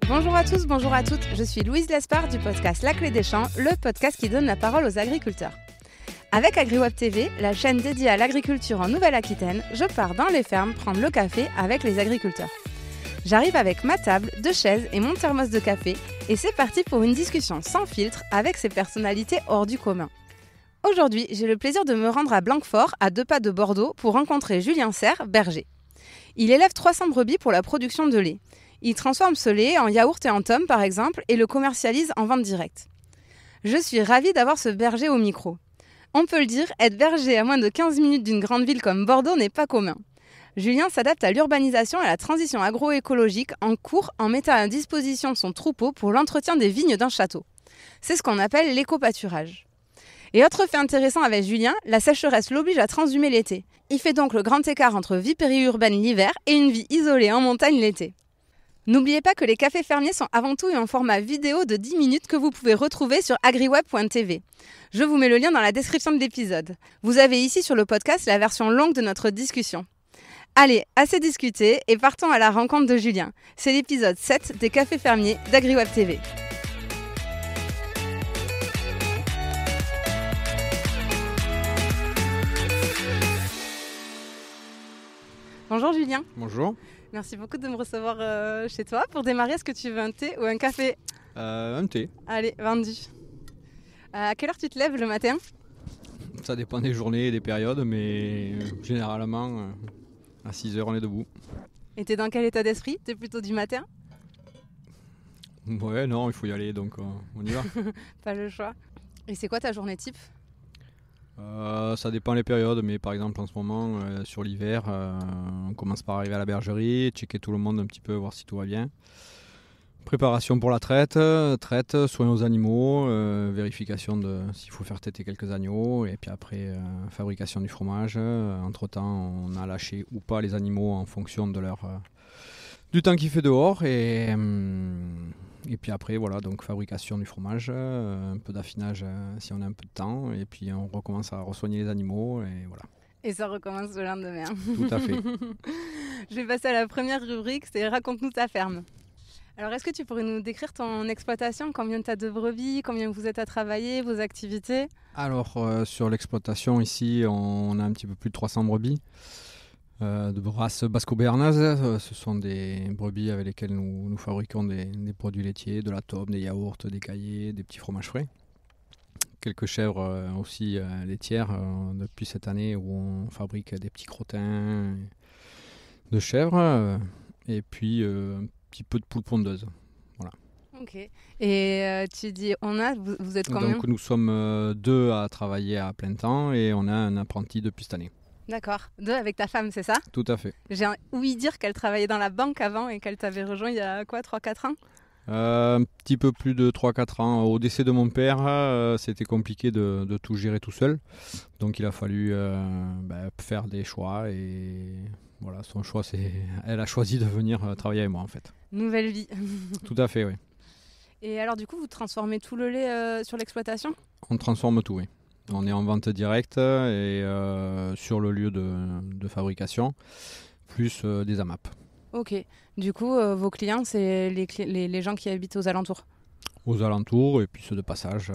Bonjour à tous, bonjour à toutes, je suis Louise Lespard du podcast La Clé des Champs, le podcast qui donne la parole aux agriculteurs. Avec AgriWeb TV, la chaîne dédiée à l'agriculture en Nouvelle-Aquitaine, je pars dans les fermes prendre le café avec les agriculteurs. J'arrive avec ma table, 2 chaises et mon thermos de café et c'est parti pour une discussion sans filtre avec ces personnalités hors du commun. Aujourd'hui, j'ai le plaisir de me rendre à Blanquefort, à 2 pas de Bordeaux, pour rencontrer Julien Serre, berger. Il élève 300 brebis pour la production de lait. Il transforme ce lait en yaourt et en tome, par exemple, et le commercialise en vente directe. Je suis ravie d'avoir ce berger au micro. On peut le dire, être berger à moins de 15 minutes d'une grande ville comme Bordeaux n'est pas commun. Julien s'adapte à l'urbanisation et à la transition agroécologique en cours en mettant à disposition son troupeau pour l'entretien des vignes d'un château. C'est ce qu'on appelle l'éco-pâturage. Et autre fait intéressant avec Julien, la sécheresse l'oblige à transhumer l'été. Il fait donc le grand écart entre vie périurbaine l'hiver et une vie isolée en montagne l'été. N'oubliez pas que les cafés fermiers sont avant tout en format vidéo de 10 minutes que vous pouvez retrouver sur agriweb.tv. Je vous mets le lien dans la description de l'épisode. Vous avez ici sur le podcast la version longue de notre discussion. Allez, assez discuté et partons à la rencontre de Julien. C'est l'épisode 7 des cafés fermiers d'AgriWeb TV. Bonjour Julien. Bonjour. Merci beaucoup de me recevoir chez toi. Pour démarrer, est-ce que tu veux un thé ou un café ? Un thé. Allez, vendu. À quelle heure tu te lèves le matin ? Ça dépend des journées et des périodes, mais généralement, à 6h, on est debout. Et t'es dans quel état d'esprit ? T'es plutôt du matin ? Ouais, non, il faut y aller, donc on y va. Pas le choix. Et c'est quoi ta journée type ? Ça dépend les périodes, mais par exemple en ce moment, sur l'hiver, on commence par arriver à la bergerie, checker tout le monde un petit peu, voir si tout va bien. Préparation pour la traite, soin aux animaux, vérification de s'il faut faire têter quelques agneaux, et puis après fabrication du fromage. Entre-temps, on a lâché ou pas les animaux en fonction de du temps qu'il fait dehors, et puis après, voilà, donc fabrication du fromage, un peu d'affinage si on a un peu de temps, et puis on recommence à re-soigner les animaux, et voilà. Et ça recommence le lendemain. Tout à fait. Je vais passer à la première rubrique, c'est « Raconte-nous ta ferme ». Alors, est-ce que tu pourrais nous décrire ton exploitation ? Combien tu as de brebis ? Combien vous êtes à travailler ? Vos activités ? Alors, sur l'exploitation, ici, on a un petit peu plus de 300 brebis. De race basco-béarnaise, ce sont des brebis avec lesquelles nous fabriquons des produits laitiers, de la tome, des yaourts, des caillés, des petits fromages frais. Quelques chèvres aussi laitières depuis cette année où on fabrique des petits crottins de chèvres et puis un petit peu de poules pondeuses. Voilà. Ok. Et tu dis, vous êtes combien ? Donc nous sommes 2 à travailler à plein temps et on a un apprenti depuis cette année. D'accord. 2 avec ta femme, c'est ça ? Tout à fait. J'ai ouï dire qu'elle travaillait dans la banque avant et qu'elle t'avait rejoint il y a quoi, 3-4 ans ? Un petit peu plus de 3-4 ans. Au décès de mon père, c'était compliqué de tout gérer tout seul. Donc il a fallu faire des choix et voilà, son choix, elle a choisi de venir travailler avec moi en fait. Nouvelle vie. Tout à fait, oui. Et alors du coup, vous transformez tout le lait sur l'exploitation ? On transforme tout, oui. On est en vente directe et sur le lieu de fabrication, plus des AMAP. Ok. Du coup, vos clients, c'est les gens qui habitent aux alentours ? Aux alentours et puis ceux de passage,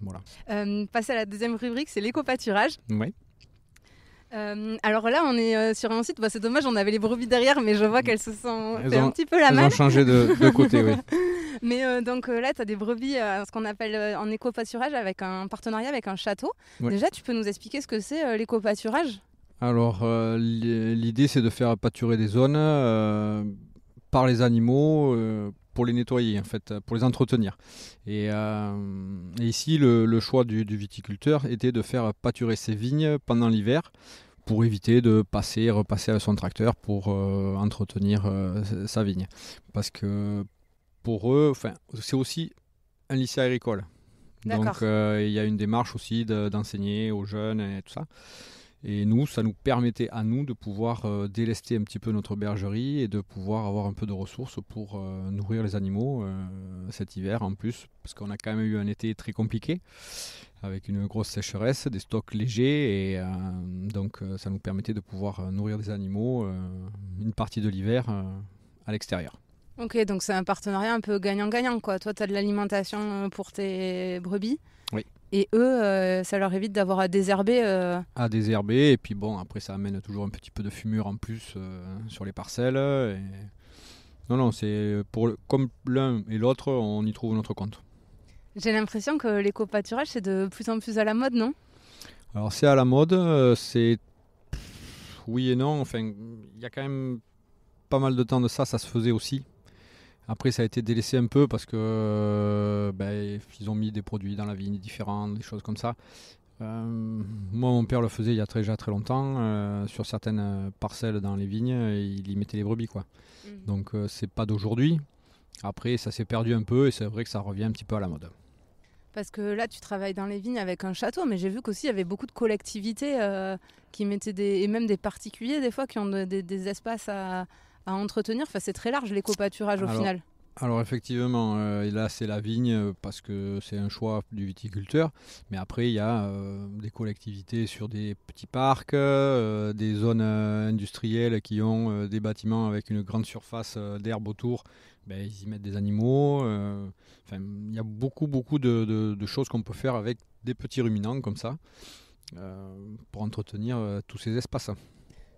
voilà. Passer à la deuxième rubrique, c'est l'éco-pâturage. Oui. Alors là, on est sur un site, c'est dommage, on avait les brebis derrière, mais je vois qu'elles se sont fait un petit peu la malle. Elles ont changé de côté, oui. Mais donc là, tu as des brebis, ce qu'on appelle en éco-pâturage, avec un partenariat avec un château. Oui. Déjà, tu peux nous expliquer ce que c'est l'éco-pâturage ? Alors, l'idée, c'est de faire pâturer des zones par les animaux pour les nettoyer, en fait, pour les entretenir. Et ici, le choix du viticulteur était de faire pâturer ses vignes pendant l'hiver pour éviter de repasser avec son tracteur pour entretenir sa vigne. Parce que pour eux, c'est aussi un lycée agricole. D'accord. Donc, il y a une démarche aussi d'enseigner aux jeunes et tout ça. Et nous, ça nous permettait à nous de pouvoir délester un petit peu notre bergerie et de pouvoir avoir un peu de ressources pour nourrir les animaux cet hiver en plus, parce qu'on a quand même eu un été très compliqué avec une grosse sécheresse, des stocks légers et donc ça nous permettait de pouvoir nourrir des animaux une partie de l'hiver à l'extérieur. Ok, donc c'est un partenariat un peu gagnant-gagnant, quoi. Toi, tu as de l'alimentation pour tes brebis. Oui. Et eux, ça leur évite d'avoir à désherber. À désherber, et puis bon, après ça amène toujours un petit peu de fumure en plus sur les parcelles. Non, c'est comme l'un et l'autre, on y trouve notre compte. J'ai l'impression que l'éco-pâturage, c'est de plus en plus à la mode, non? Alors c'est à la mode, c'est oui et non, enfin il y a quand même pas mal de temps de ça se faisait aussi. Après ça a été délaissé un peu parce que ils ont mis des produits dans la vigne différents, des choses comme ça. Moi mon père le faisait il y a déjà très longtemps, sur certaines parcelles dans les vignes, il y mettait les brebis quoi. Donc c'est pas d'aujourd'hui. Après ça s'est perdu un peu et c'est vrai que ça revient un petit peu à la mode. Parce que là, tu travailles dans les vignes avec un château, mais j'ai vu qu'aussi il y avait beaucoup de collectivités qui mettaient et même des particuliers des fois qui ont des espaces à entretenir. Enfin, c'est très large l'éco-pâturage au final. Alors effectivement, là c'est la vigne parce que c'est un choix du viticulteur, mais après il y a des collectivités sur des petits parcs, des zones industrielles qui ont des bâtiments avec une grande surface d'herbe autour, ils y mettent des animaux. Il y a beaucoup de choses qu'on peut faire avec des petits ruminants comme ça pour entretenir tous ces espaces.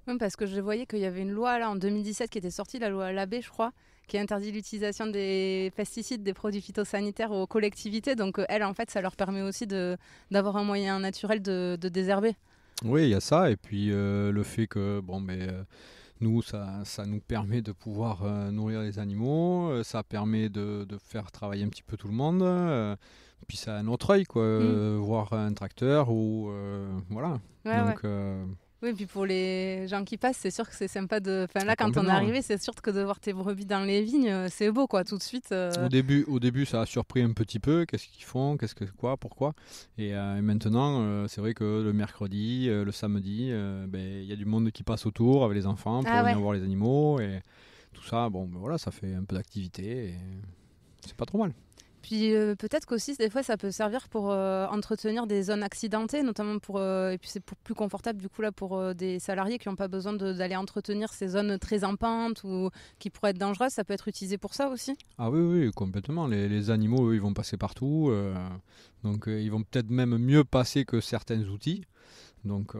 Oui, parce que je voyais qu'il y avait une loi là en 2017 qui était sortie, la loi Labbé, je crois, qui interdit l'utilisation des pesticides, des produits phytosanitaires aux collectivités. Donc elles, en fait, ça leur permet aussi d'avoir un moyen naturel de désherber. Oui, il y a ça. Et puis le fait que nous, ça nous permet de pouvoir nourrir les animaux. Ça permet de faire travailler un petit peu tout le monde. Puis ça a un autre œil, quoi. Voir un tracteur ou voilà. Ouais, donc, oui, et puis pour les gens qui passent, c'est sûr que c'est sympa de. Enfin là, quand on est arrivé, c'est sûr que de voir tes brebis dans les vignes, c'est beau, quoi, tout de suite. Au début, ça a surpris un petit peu. Qu'est-ce qu'ils font, pourquoi. Et maintenant, c'est vrai que le mercredi, le samedi, il y a du monde qui passe autour avec les enfants pour venir voir les animaux et tout ça. Voilà, ça fait un peu d'activité et c'est pas trop mal. Puis peut-être qu'aussi, des fois, ça peut servir pour entretenir des zones accidentées, notamment et puis c'est plus confortable du coup là pour des salariés qui n'ont pas besoin d'aller entretenir ces zones très en pente ou qui pourraient être dangereuses. Ça peut être utilisé pour ça aussi. Ah oui, complètement. Les animaux, eux, ils vont passer partout. Donc ils vont peut-être même mieux passer que certains outils. Donc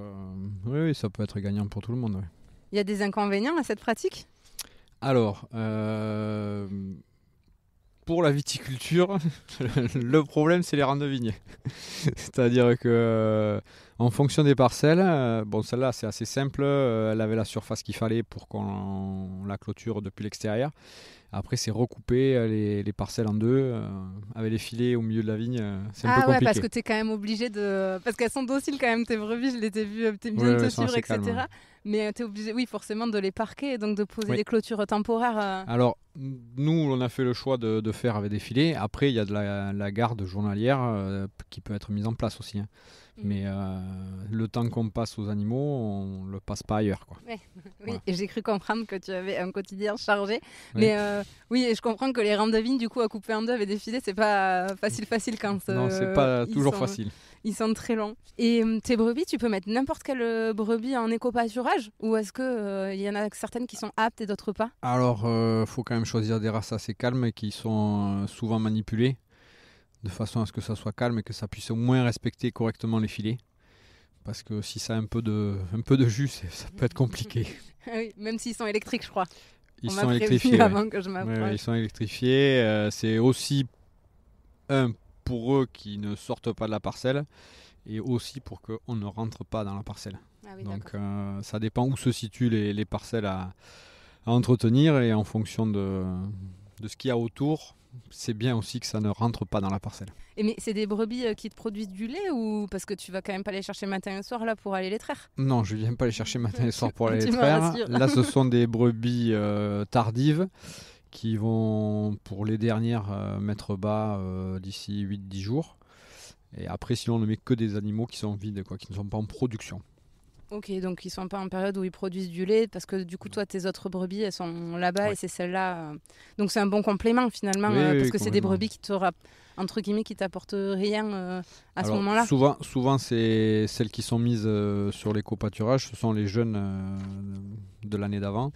oui, ça peut être gagnant pour tout le monde. Ouais. Il y a des inconvénients à cette pratique ? Alors... pour la viticulture, le problème c'est les rangs de vignes. C'est-à-dire que en fonction des parcelles, celle-là c'est assez simple, elle avait la surface qu'il fallait pour qu'on la clôture depuis l'extérieur. Après c'est recouper les parcelles en deux, avec les filets au milieu de la vigne, c'est un peu compliqué. Parce que tu es quand même obligé de... Parce qu'elles sont dociles quand même tes brebis, je les ai vues, tu es bien de te suivre, etc. Calme. Mais tu es obligé, oui, forcément de les parquer et donc de poser des clôtures temporaires. Alors, nous, on a fait le choix de faire avec des filets. Après, il y a de la garde journalière qui peut être mise en place aussi. Hein. Mais le temps qu'on passe aux animaux, on ne le passe pas ailleurs. Quoi. Oui, voilà. Et j'ai cru comprendre que tu avais un quotidien chargé. Mais oui, et je comprends que les rangs de vigne, du coup, à couper en deux avec des filets, c'est pas facile quand non, c'est pas toujours facile. Ils sont très longs. Et tes brebis, tu peux mettre n'importe quelle brebis en éco-pâturage ? Ou est-ce qu'il y en a certaines qui sont aptes et d'autres pas ? Alors, faut quand même choisir des races assez calmes et qui sont souvent manipulées, de façon à ce que ça soit calme et que ça puisse au moins respecter correctement les filets. Parce que si ça a un peu de jus, ça peut être compliqué. Oui, même s'ils sont électriques, je crois. Ils sont électrifiés. Avant que je m'approche. Ils sont électrifiés. C'est aussi pour eux qui ne sortent pas de la parcelle et aussi pour qu'on ne rentre pas dans la parcelle. Ah oui, donc ça dépend où se situent les parcelles à entretenir et en fonction de ce qu'il y a autour, c'est bien aussi que ça ne rentre pas dans la parcelle. Mais c'est des brebis qui te produisent du lait ou parce que tu vas quand même pas les chercher matin et soir là pour aller les traire ? Non, je viens pas les chercher matin et soir pour aller les traire. Là, ce sont des brebis tardives qui vont, pour les dernières, mettre bas d'ici 8-10 jours. Et après, sinon, on ne met que des animaux qui sont vides, qui ne sont pas en production. Ok, donc ils sont pas en période où ils produisent du lait parce que du coup, toi, tes autres brebis, elles sont là-bas et c'est celles-là. Donc c'est un bon complément finalement parce que c'est des brebis qui entre guillemets, qui t'apportent rien à ce moment-là. Souvent, c'est celles qui sont mises sur l'éco-pâturage, ce sont les jeunes de l'année d'avant.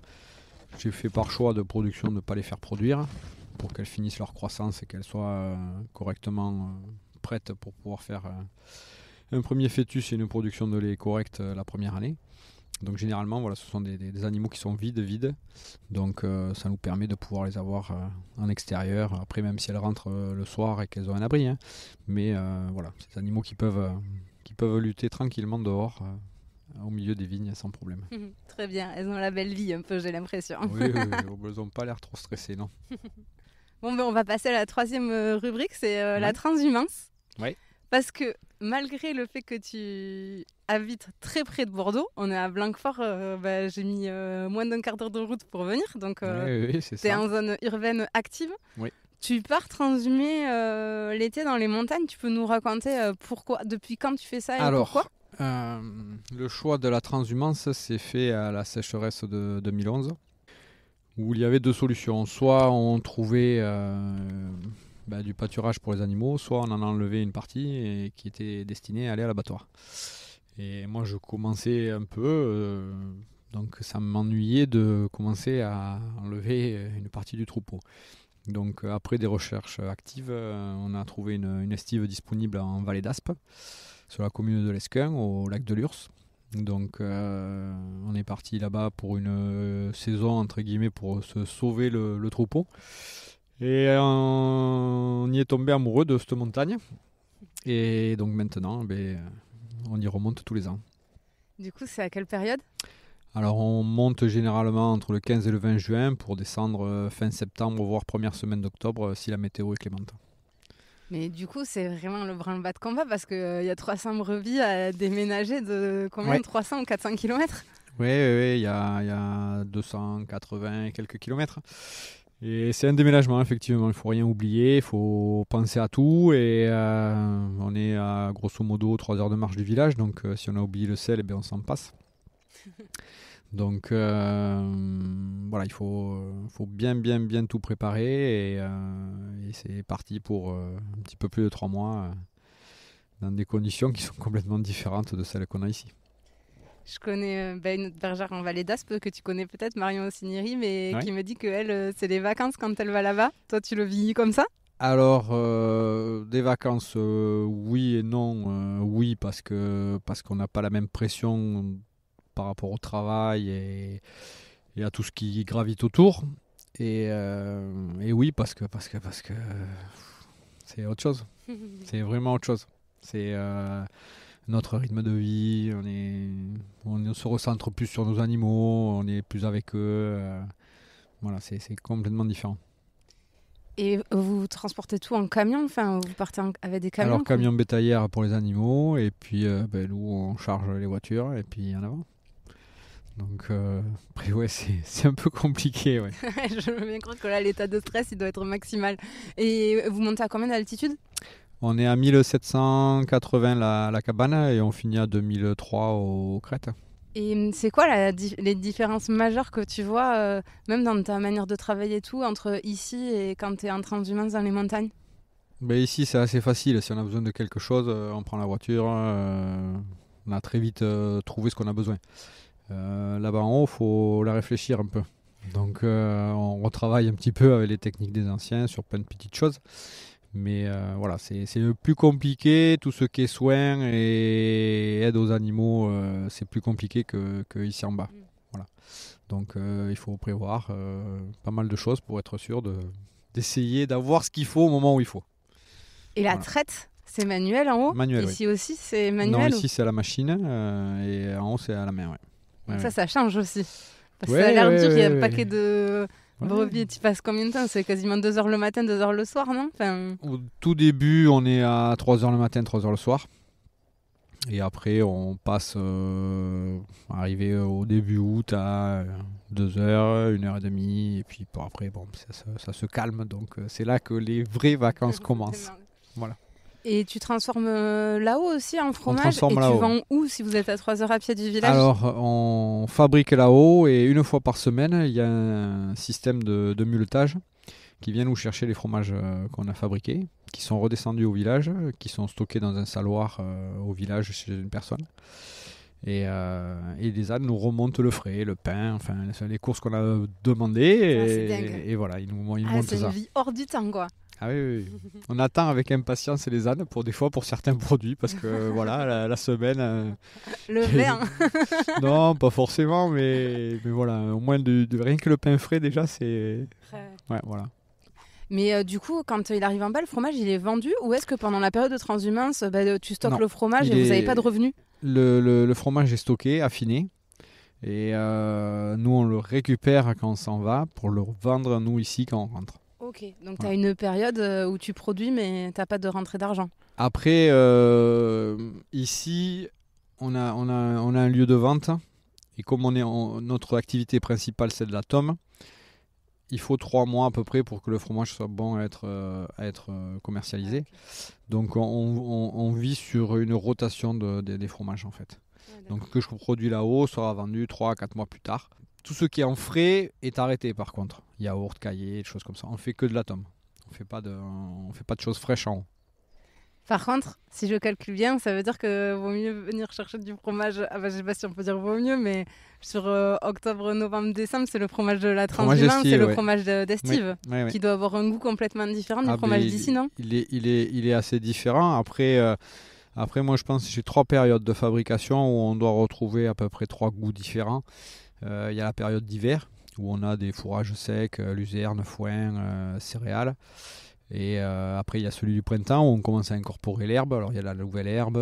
J'ai fait par choix de production de ne pas les faire produire pour qu'elles finissent leur croissance et qu'elles soient correctement prêtes pour pouvoir faire un premier fœtus et une production de lait correcte la première année. Donc généralement, voilà, ce sont des animaux qui sont vides. Donc ça nous permet de pouvoir les avoir en extérieur. Après, même si elles rentrent le soir et qu'elles ont un abri. Hein. Mais voilà, c'est des animaux qui peuvent lutter tranquillement dehors, au milieu des vignes, sans problème. Très bien, elles ont la belle vie un peu, j'ai l'impression. Oui, elles n'ont pas l'air trop stressées, non. Bon, ben, on va passer à la troisième rubrique, c'est la transhumance. Oui. Parce que malgré le fait que tu habites très près de Bordeaux, on est à Blanquefort, j'ai mis moins d'un quart d'heure de route pour venir, donc Oui, c'est tu es ça. en zone urbaine active. Oui. Tu pars transhumer l'été dans les montagnes, tu peux nous raconter pourquoi, depuis quand tu fais ça et pourquoi ? Le choix de la transhumance s'est fait à la sécheresse de 2011, où il y avait deux solutions. Soit on trouvait du pâturage pour les animaux, soit on en enlevait une partie et qui était destinée à aller à l'abattoir. Et moi je commençais un peu, donc ça m'ennuyait de commencer à enlever une partie du troupeau. Donc après des recherches actives, on a trouvé une estive disponible en vallée d'Aspe, sur la commune de l'Esquin, au lac de Lurs. Donc on est parti là-bas pour une saison entre guillemets pour se sauver le troupeau. Et on y est tombé amoureux de cette montagne. Et donc maintenant, on y remonte tous les ans. Du coup, c'est à quelle période ? Alors on monte généralement entre le 15 et le 20 juin pour descendre fin septembre, voire première semaine d'octobre si la météo est clémente. Mais du coup, c'est vraiment le branle-bas de combat parce qu'il y a 300 brebis à déménager de combien ? Ouais. 300 ou 400 km ? Oui, il y a 280 et quelques kilomètres. Et c'est un déménagement, effectivement. Il ne faut rien oublier, il faut penser à tout. Et on est à grosso modo 3 heures de marche du village. Donc si on a oublié le sel, on s'en passe. Donc voilà, il faut bien tout préparer. Et c'est parti pour un petit peu plus de 3 mois dans des conditions qui sont complètement différentes de celles qu'on a ici. Je connais une autre bergère en Vallée d'Aspe que tu connais peut-être, Marion Ossigneri, mais qui me dit qu'elle, c'est les vacances quand elle va là-bas. Toi, tu le vis comme ça ? Alors, des vacances, oui et non. Oui, parce qu'on n'a pas la même pression par rapport au travail et à tout ce qui gravite autour. Et oui, parce que c'est autre chose. C'est vraiment autre chose. C'est notre rythme de vie, on se recentre plus sur nos animaux, on est plus avec eux. Voilà, c'est complètement différent. Et vous transportez tout en camion ? Enfin, vous partez avec des camions ? Alors, camion bétaillère pour les animaux, et puis nous, on charge les voitures, et puis en avant. Donc, après, ouais, c'est un peu compliqué. Ouais. Je veux bien croire que là, l'état de stress, il doit être maximal. Et vous montez à combien d'altitude ? On est à 1780 la cabane, et on finit à 2003 aux crêtes. Et c'est quoi les différences majeures que tu vois, même dans ta manière de travailler et tout, entre ici et quand tu es en transhumance dans les montagnes ? Ici, c'est assez facile. Si on a besoin de quelque chose, on prend la voiture. On a très vite trouvé ce qu'on a besoin. Là-bas en haut, il faut la réfléchir un peu. Donc, on retravaille un petit peu avec les techniques des anciens sur plein de petites choses. Mais voilà, c'est le plus compliqué. Tout ce qui est soins et aide aux animaux, c'est plus compliqué que ici en bas. Voilà. Donc il faut prévoir pas mal de choses pour être sûr d'essayer d'avoir ce qu'il faut au moment où il faut. Et la traite, c'est manuel en haut ? Manuel, ici oui. aussi, c'est manuel ? Non, ici c'est à la machine et en haut c'est à la main. Ouais. Donc ça change aussi. Parce que Ouais, ça a l'air ouais, dur, il y a un ouais. paquet de brebis. Tu passes combien de temps ? C'est quasiment 2 heures le matin, 2 heures le soir, non ? Au tout début, on est à 3h le matin, 3h le soir. Et après, on passe, arrivé au début août à 2h, 1h30. Et puis après, ça se calme. Donc c'est là que les vraies vacances commencent. Voilà. Et tu transformes là-haut aussi en fromage ? transforme et là-haut. Tu vends où si vous êtes à 3 heures à pied du village ? Alors, on fabrique là-haut et une fois par semaine, il y a un système de mulletage qui vient nous chercher les fromages qu'on a fabriqués, qui sont redescendus au village, qui sont stockés dans un saloir au village chez une personne. Et les ânes nous remontent le frais, le pain, enfin les courses qu'on a demandées. Et voilà, ils montent c'est ça. une vie hors du temps, quoi. Ah oui. On attend avec impatience les ânes pour certains produits parce que voilà, la semaine. Le vin. Non, pas forcément, mais voilà, au moins rien que le pain frais déjà, c'est. Ouais, voilà. Mais du coup, quand il arrive en bas, le fromage, il est vendu ou est-ce que pendant la période de transhumance, tu stockes Non, le fromage et vous n'avez pas de revenus? Le fromage est stocké, affiné. Et nous, on le récupère quand on s'en va pour le vendre, nous, ici, quand on rentre. Ok, donc tu as une période où tu produis, mais tu n'as pas de rentrée d'argent. Après, ici, on a un lieu de vente. Et comme notre activité principale, c'est de la tome, il faut 3 mois à peu près pour que le fromage soit bon à être commercialisé. Okay. Donc, on vit sur une rotation des fromages, en fait. Ouais, donc, ce que je produis là-haut sera vendu 3 à 4 mois plus tard. Tout ce qui est en frais est arrêté par contre. Yaourt, cahier, des choses comme ça. On fait que de la tome. On fait pas de choses fraîches en haut. Par contre, si je calcule bien, ça veut dire que vaut mieux venir chercher du fromage. Je sais pas si on peut dire vaut mieux, mais sur octobre, novembre, décembre, c'est le fromage de la transhumance, c'est le fromage d'estive, qui doit avoir un goût complètement différent du fromage d'ici, non ? Il est assez différent. Après, moi, je pense que j'ai 3 périodes de fabrication où on doit retrouver à peu près 3 goûts différents. Il y a la période d'hiver où on a des fourrages secs, luzerne, foin, céréales. Et après il y a celui du printemps où on commence à incorporer l'herbe. Alors il y a la nouvelle herbe,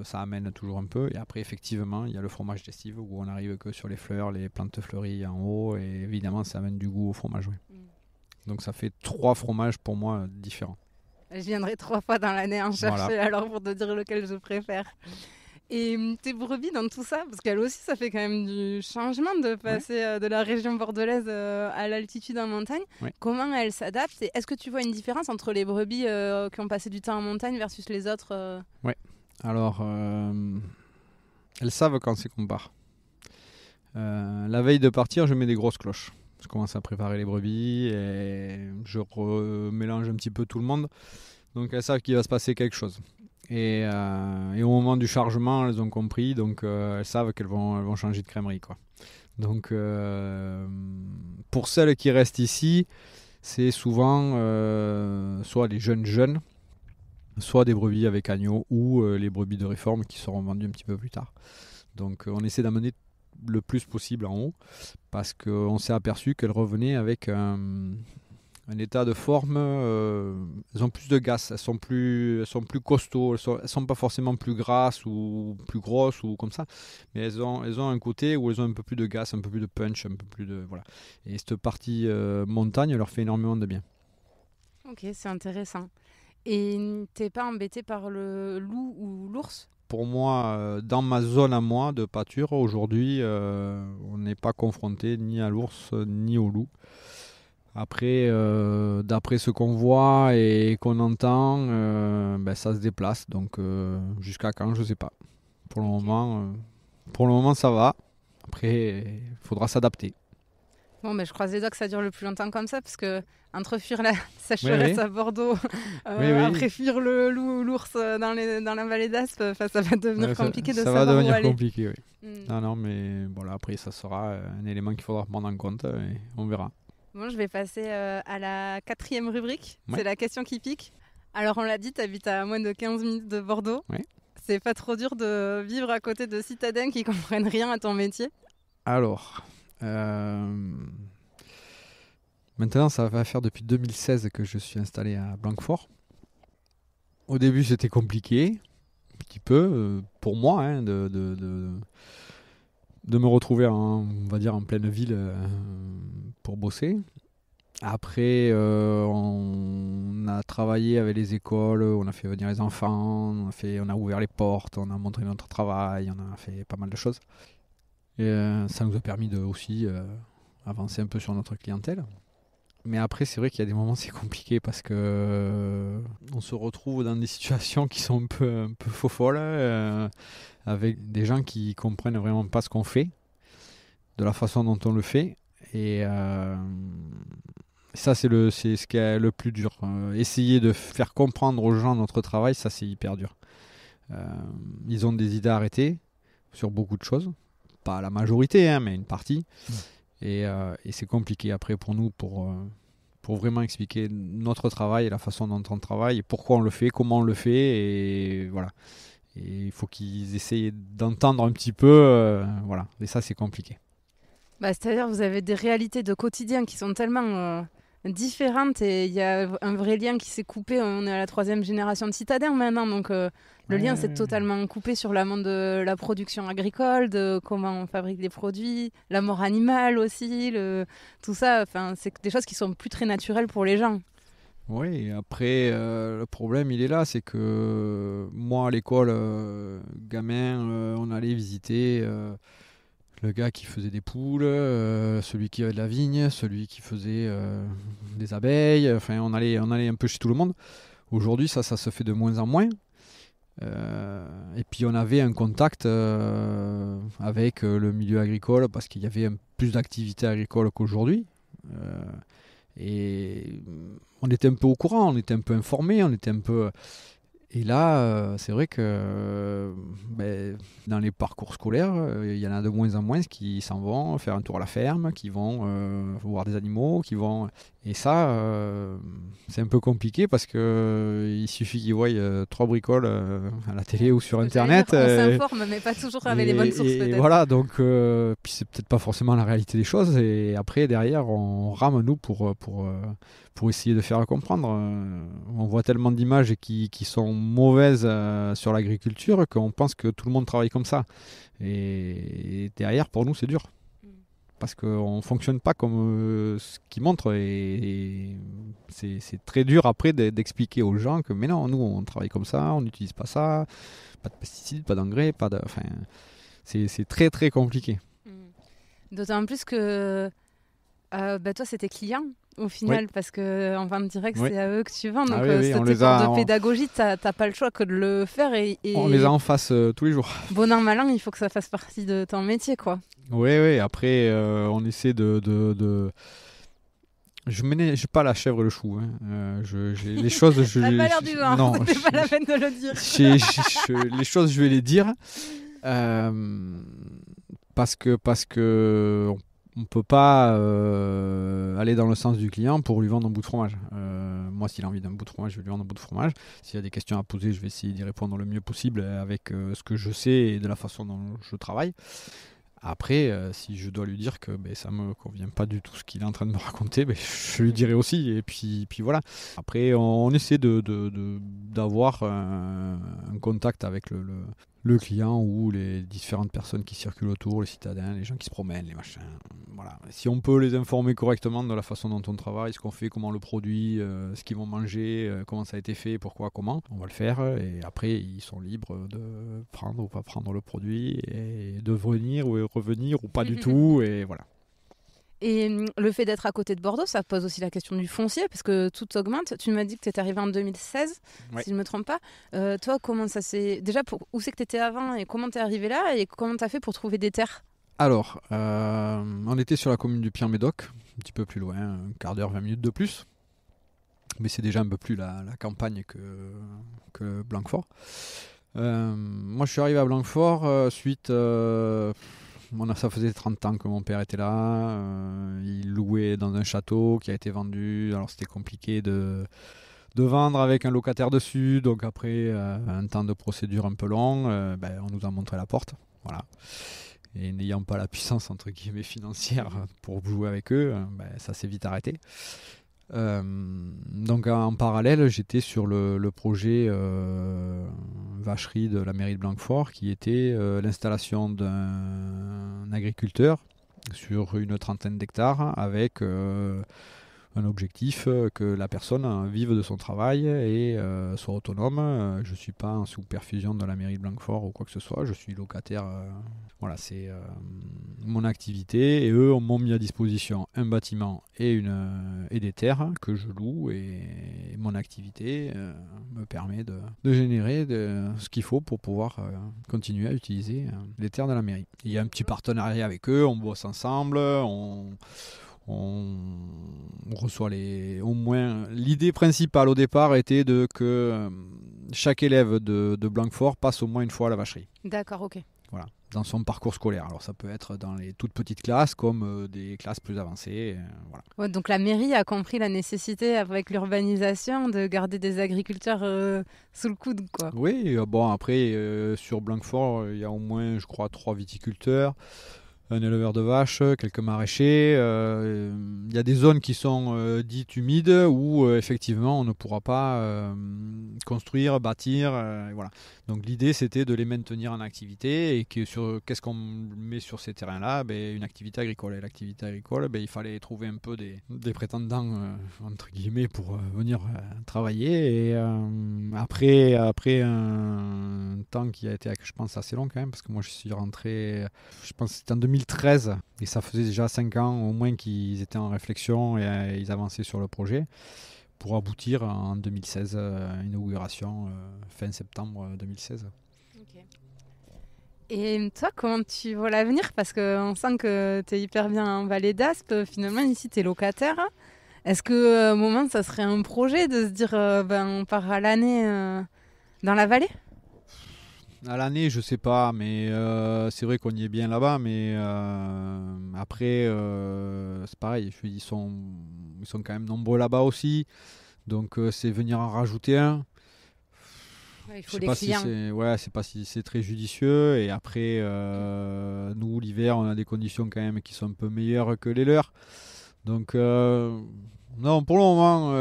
ça amène toujours un peu. Et après effectivement il y a le fromage d'estive où on n'arrive que sur les fleurs, les plantes fleuries en haut. Et évidemment ça amène du goût au fromage. Oui. Donc ça fait 3 fromages pour moi différents. Je viendrai 3 fois dans l'année en chercher alors pour te dire lequel je préfère. Et tes brebis dans tout ça, parce qu'elles aussi, ça fait quand même du changement de passer de la région bordelaise à l'altitude en montagne. Ouais. Comment elles s'adaptent et est-ce que tu vois une différence entre les brebis qui ont passé du temps en montagne versus les autres Oui. Alors, elles savent quand c'est qu'on part. La veille de partir, je mets des grosses cloches. Je commence à préparer les brebis et je remélange un petit peu tout le monde. Donc, elles savent qu'il va se passer quelque chose. Et au moment du chargement, elles ont compris, donc elles savent qu'elles vont changer de crèmerie, quoi. Donc pour celles qui restent ici, c'est souvent soit les jeunes, soit des brebis avec agneaux ou les brebis de réforme qui seront vendues un petit peu plus tard. Donc on essaie d'amener le plus possible en haut parce qu'on s'est aperçu qu'elles revenaient avec un état de forme, elles ont plus de gas, elles sont plus costauds, elles sont pas forcément plus grasses ou plus grosses ou comme ça, mais elles ont un côté où elles ont un peu plus de gas, un peu plus de punch, un peu plus de voilà. Et cette partie montagne leur fait énormément de bien. Ok, c'est intéressant. Et t'es pas embêté par le loup ou l'ours ? Pour moi, dans ma zone à moi de pâture, aujourd'hui, on n'est pas confronté ni à l'ours ni au loup. Après, d'après ce qu'on voit et qu'on entend, ça se déplace. Donc, jusqu'à quand, je ne sais pas. Pour le moment, ça va. Après, il faudra s'adapter. Bon, je croise les doigts que ça dure le plus longtemps comme ça, parce que entre fuir la sécheresse à Bordeaux, après fuir le loup ou l'ours dans la vallée d'Aspe, ça va devenir compliqué de savoir où aller. Ça va devenir compliqué, oui. Non, mais voilà, après, ça sera un élément qu'il faudra prendre en compte et on verra. Bon, je vais passer à la 4e rubrique. Ouais. C'est la question qui pique. Alors, on l'a dit, tu habites à moins de 15 minutes de Bordeaux. Ouais. C'est pas trop dur de vivre à côté de citadins qui comprennent rien à ton métier ? Alors, maintenant, ça va faire depuis 2016 que je suis installé à Blanquefort. Au début, c'était compliqué, un petit peu, pour moi, de me retrouver on va dire en pleine ville pour bosser. Après on a travaillé avec les écoles, on a fait venir les enfants, on a ouvert les portes, on a montré notre travail, on a fait pas mal de choses et ça nous a permis de aussi avancer un peu sur notre clientèle. Mais après, c'est vrai qu'il y a des moments c'est compliqué parce que on se retrouve dans des situations qui sont un peu faux folles avec des gens qui comprennent vraiment pas ce qu'on fait, de la façon dont on le fait. Et ça, c'est ce qui est le plus dur. Essayer de faire comprendre aux gens notre travail, ça c'est hyper dur. Ils ont des idées arrêtées. sur beaucoup de choses. Pas la majorité, hein, mais une partie. Et c'est compliqué après pour nous pour vraiment expliquer notre travail et la façon dont on travaille, et pourquoi on le fait, comment on le fait, et voilà. Et il faut qu'ils essayent d'entendre un petit peu, voilà. Et ça, c'est compliqué. C'est-à-dire vous avez des réalités de quotidien qui sont tellement différentes, et il y a un vrai lien qui s'est coupé. On est à la 3e génération de citadins maintenant, donc le lien s'est totalement coupé sur l'amont de la production agricole, de comment on fabrique les produits, la mort animale aussi, tout ça. C'est des choses qui sont plus très naturelles pour les gens. Oui, après, le problème, il est là, c'est que moi, à l'école, gamin, on allait visiter le gars qui faisait des poules, celui qui avait de la vigne, celui qui faisait des abeilles, enfin, on allait un peu chez tout le monde. Aujourd'hui, ça se fait de moins en moins. Et puis, on avait un contact avec le milieu agricole, parce qu'il y avait plus d'activités agricoles qu'aujourd'hui. Et on était un peu au courant, on était un peu informés, on était un peu... Et là, c'est vrai que dans les parcours scolaires, il y en a de moins en moins qui s'en vont faire un tour à la ferme, qui vont voir des animaux, qui vont... Et ça, c'est un peu compliqué, parce qu'il suffit qu'ils voient 3 bricoles à la télé ou sur Internet. On s'informe, mais pas toujours avec les bonnes sources, peut-être. Et voilà, donc puis c'est peut-être pas forcément la réalité des choses. Et après, derrière, on rame, nous, pour essayer de faire comprendre. On voit tellement d'images qui sont mauvaises sur l'agriculture qu'on pense que tout le monde travaille comme ça. Et derrière, pour nous, c'est dur. Parce qu'on ne fonctionne pas comme ce qu'ils montrent. Et c'est très dur après d'expliquer aux gens que mais non, nous, on travaille comme ça, on n'utilise pas ça, pas de pesticides, pas d'engrais, enfin, c'est très, très compliqué. D'autant plus que toi, c'était client au final, parce qu'en vente directe, c'est à eux que tu vends. Donc, cet effort de pédagogie, tu n'as pas le choix que de le faire. Et on les a en face tous les jours. Bon an, mal an, il faut que ça fasse partie de ton métier, quoi. Oui, après, on essaie de... Je ménage pas la chèvre et le chou. Hein. Les choses... Ça n'a pas l'air du vent, non, c'est pas la peine de le dire. Les choses, je vais les dire. Parce que on peut pas aller dans le sens du client pour lui vendre un bout de fromage. Moi, s'il a envie d'un bout de fromage, je vais lui vendre un bout de fromage. S'il y a des questions à poser, je vais essayer d'y répondre le mieux possible avec ce que je sais et de la façon dont je travaille. Après, si je dois lui dire que ça me convient pas du tout ce qu'il est en train de me raconter, je lui dirai aussi. Et puis voilà. Après, on essaie d'avoir un contact avec le client ou les différentes personnes qui circulent autour, les citadins, les gens qui se promènent, les machins. Voilà. Si on peut les informer correctement de la façon dont on travaille, ce qu'on fait, comment on le produit, ce qu'ils vont manger, comment ça a été fait, pourquoi, comment, on va le faire. Et après, ils sont libres de prendre ou pas prendre le produit et de venir ou revenir ou pas du tout. Et voilà. Et le fait d'être à côté de Bordeaux, ça pose aussi la question du foncier, parce que tout augmente. Tu m'as dit que tu étais arrivé en 2016, si je ne me trompe pas. Toi, comment ça s'est... Déjà, où c'est que tu étais avant et comment tu es arrivé là et comment tu as fait pour trouver des terres ? Alors, on était sur la commune du Puy-en-Médoc, un petit peu plus loin, un quart d'heure, 20 minutes de plus. Mais c'est déjà un peu plus la campagne que Blanquefort. Moi, je suis arrivé à Blanquefort suite... ça faisait 30 ans que mon père était là. Il louait dans un château qui a été vendu. Alors c'était compliqué de vendre avec un locataire dessus. Donc après un temps de procédure un peu long, on nous a montré la porte. Voilà. Et n'ayant pas la puissance entre guillemets financière pour jouer avec eux, ça s'est vite arrêté. Donc en parallèle, j'étais sur le projet vacherie de la mairie de Blanquefort, qui était l'installation d'un agriculteur sur une 30aine d'hectares avec un objectif que la personne vive de son travail et soit autonome. Je ne suis pas en sous-perfusion de la mairie de Blanquefort ou quoi que ce soit, je suis locataire. Voilà, c'est mon activité et eux m'ont mis à disposition un bâtiment et des terres que je loue, et mon activité me permet de générer ce qu'il faut pour pouvoir continuer à utiliser les terres de la mairie. Il y a un petit partenariat avec eux, on bosse ensemble, on reçoit au moins l'idée principale au départ était que chaque élève de Blanquefort passe au moins une fois à la vacherie. D'accord, ok. Voilà, dans son parcours scolaire. Alors ça peut être dans les toutes petites classes comme des classes plus avancées. Voilà. Ouais, donc la mairie a compris la nécessité avec l'urbanisation de garder des agriculteurs sous le coude, quoi. Oui, bon après sur Blanquefort, il y a au moins je crois 3 viticulteurs, un éleveur de vaches, quelques maraîchers. Il y a des zones qui sont dites humides où effectivement on ne pourra pas construire, bâtir. Voilà. Donc l'idée c'était de les maintenir en activité et que qu'est-ce qu'on met sur ces terrains-là, une activité agricole. Et l'activité agricole, il fallait trouver un peu des prétendants entre guillemets pour venir travailler. Et après un temps qui a été, je pense, assez long quand même, parce que moi je suis rentré, je pense que c'était en 2013 et ça faisait déjà 5 ans au moins qu'ils étaient en réflexion et ils avançaient sur le projet pour aboutir en 2016, inauguration fin septembre 2016. Okay. Et toi, comment tu vois l'avenir? Parce qu'on sent que tu es hyper bien en Vallée d'Aspe, finalement ici tu es locataire. Est-ce qu'à un moment ça serait un projet de se dire on part à l'année dans la vallée? À l'année, je sais pas, mais c'est vrai qu'on y est bien là-bas, mais après, c'est pareil, ils sont quand même nombreux là-bas aussi, donc c'est venir en rajouter un. Ouais, il faut les clients. Je sais pas si c'est très judicieux, et après, nous, l'hiver, on a des conditions quand même qui sont un peu meilleures que les leurs, donc non, pour le moment,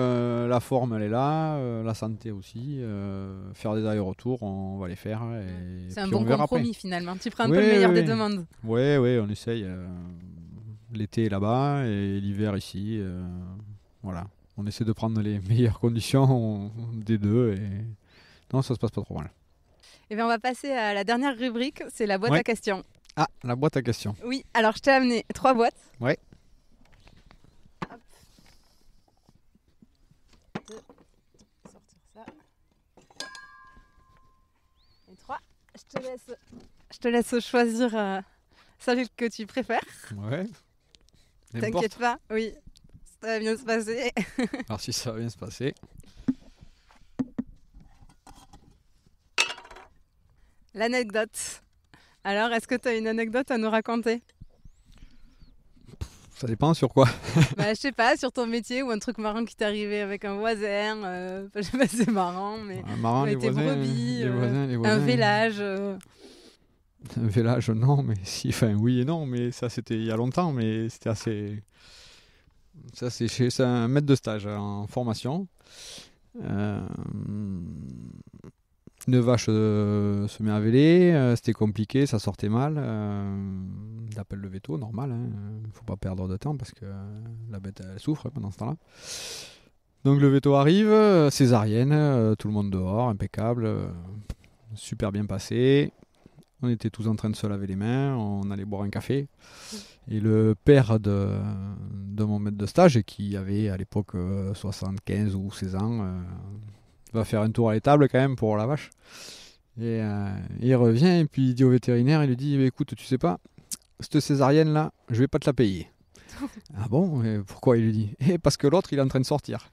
la forme elle est là, la santé aussi. Faire des allers-retours, on va les faire. Et c'est un puis bon compromis après. Finalement. Tu prends un peu le meilleur des deux mondes. Oui, on essaye. L'été là-bas et l'hiver ici. Voilà. On essaie de prendre les meilleures conditions des deux. Et non, ça se passe pas trop mal. Et bien, on va passer à la dernière rubrique, c'est la boîte à questions. Ah, la boîte à questions. Oui, alors je t'ai amené 3 boîtes. Ouais. Et 3. Je te laisse choisir celle que tu préfères. Ouais. T'inquiète pas, oui, ça va bien se passer. Alors si ça va bien se passer. L'anecdote. Alors, est-ce que tu as une anecdote à nous raconter? Ça dépend sur quoi. Je sais pas, sur ton métier ou un truc marrant qui t'est arrivé avec un voisin. Je sais pas si c'est marrant, mais marrant, les tes voisins, brebis, les voisins, un vélage. Un vélage, non, mais si, enfin oui et non, mais ça c'était il y a longtemps, mais c'était assez. Ça c'est un maître de stage en formation. Une vache se met à véler, c'était compliqué, ça sortait mal. Il appelle le veto, normal, faut pas perdre de temps parce que la bête elle souffre pendant ce temps-là. Donc le veto arrive, césarienne, tout le monde dehors, impeccable, super bien passé. On était tous en train de se laver les mains, on allait boire un café. Et le père de mon maître de stage, qui avait à l'époque 75 ou 16 ans, va faire un tour à l'étable quand même pour la vache. Et il revient et puis il dit au vétérinaire, il lui dit écoute, tu sais pas, cette césarienne là, je vais pas te la payer. Ah bon, et pourquoi? Il lui dit parce que l'autre il est en train de sortir.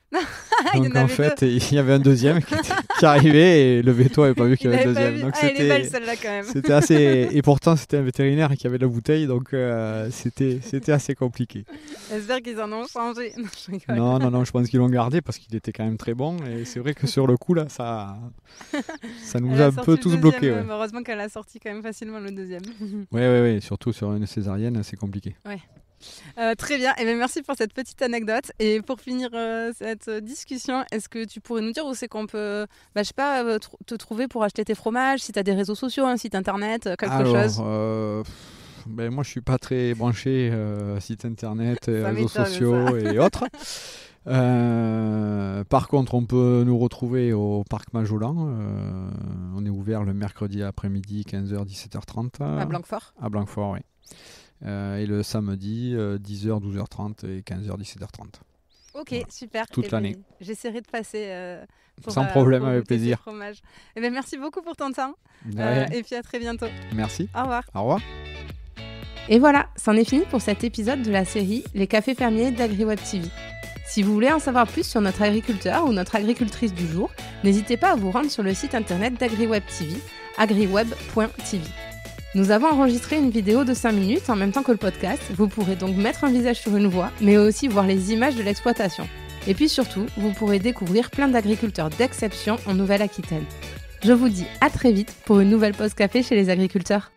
Donc en fait il y avait un deuxième qui arrivait et le veto n'avait pas vu qu'il y avait un deuxième. Donc elle est belle celle-là quand même. C'était assez, et pourtant c'était un vétérinaire qui avait de la bouteille, donc c'était assez compliqué. J'espère qu'ils en ont changé. Non, je pense qu'ils l'ont gardé parce qu'il était quand même très bon, et c'est vrai que sur le coup là ça nous a un peu tous bloqués. Ouais. Heureusement qu'elle a sorti quand même facilement le deuxième. Ouais, surtout sur une césarienne c'est compliqué. Ouais. Très bien, et bien merci pour cette petite anecdote. Et pour finir cette discussion, est-ce que tu pourrais nous dire où c'est qu'on peut te trouver pour acheter tes fromages, si tu as des réseaux sociaux, un site internet, quelque chose? Moi je suis pas très branché site internet, réseaux sociaux et autres. Par contre on peut nous retrouver au parc Majolan, on est ouvert le mercredi après-midi 15h 17h30 à Blanquefort. À Blanquefort, oui. Et le samedi 10h 12h30 et 15h 17h30. Ok, voilà. Super. Toute l'année. J'essaierai de passer sans problème, avec plaisir. Et merci beaucoup pour ton temps. Et puis à très bientôt. Merci. Au revoir. Au revoir. Et voilà, c'en est fini pour cet épisode de la série Les cafés fermiers d'AgriWeb TV. Si vous voulez en savoir plus sur notre agriculteur ou notre agricultrice du jour, n'hésitez pas à vous rendre sur le site internet d'AgriWeb TV, agriweb.tv. Nous avons enregistré une vidéo de 5 minutes en même temps que le podcast. Vous pourrez donc mettre un visage sur une voix, mais aussi voir les images de l'exploitation. Et puis surtout, vous pourrez découvrir plein d'agriculteurs d'exception en Nouvelle-Aquitaine. Je vous dis à très vite pour une nouvelle pause café chez les agriculteurs.